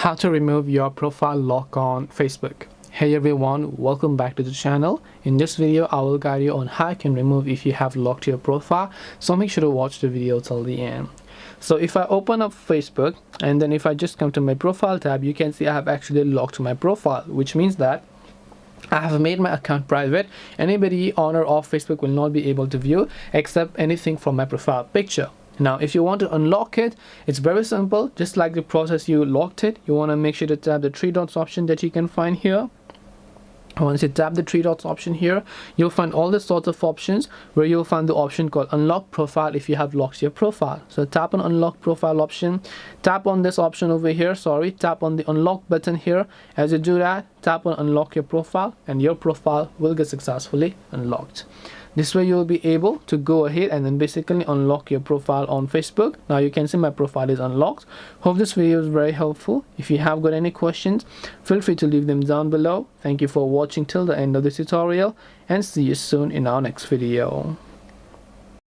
How to remove your profile lock on Facebook. Hey everyone, welcome back to the channel. In this video I will guide you on how you can remove if you have locked your profile, so make sure to watch the video till the end. So if I open up Facebook and then if I just come to my profile tab, you can see I have actually locked my profile, which means that I have made my account private. Anybody on or off Facebook will not be able to view except anything from my profile picture. Now if you want to unlock it, it's very simple. Just like the process you locked it, you want to make sure to tap the three dots option that you can find here. Once you tap the three dots option here, you'll find all the sorts of options where you'll find the option called unlock profile if you have locked your profile. So tap on unlock profile option, tap on this option over here, tap on the unlock button here. As you do that, tap on unlock your profile and your profile will get successfully unlocked. This way you'll be able to go ahead and then basically unlock your profile on Facebook. Now you can see my profile is unlocked. Hope this video is very helpful. If you have got any questions, feel free to leave them down below. Thank you for watching till the end of this tutorial and see you soon in our next video.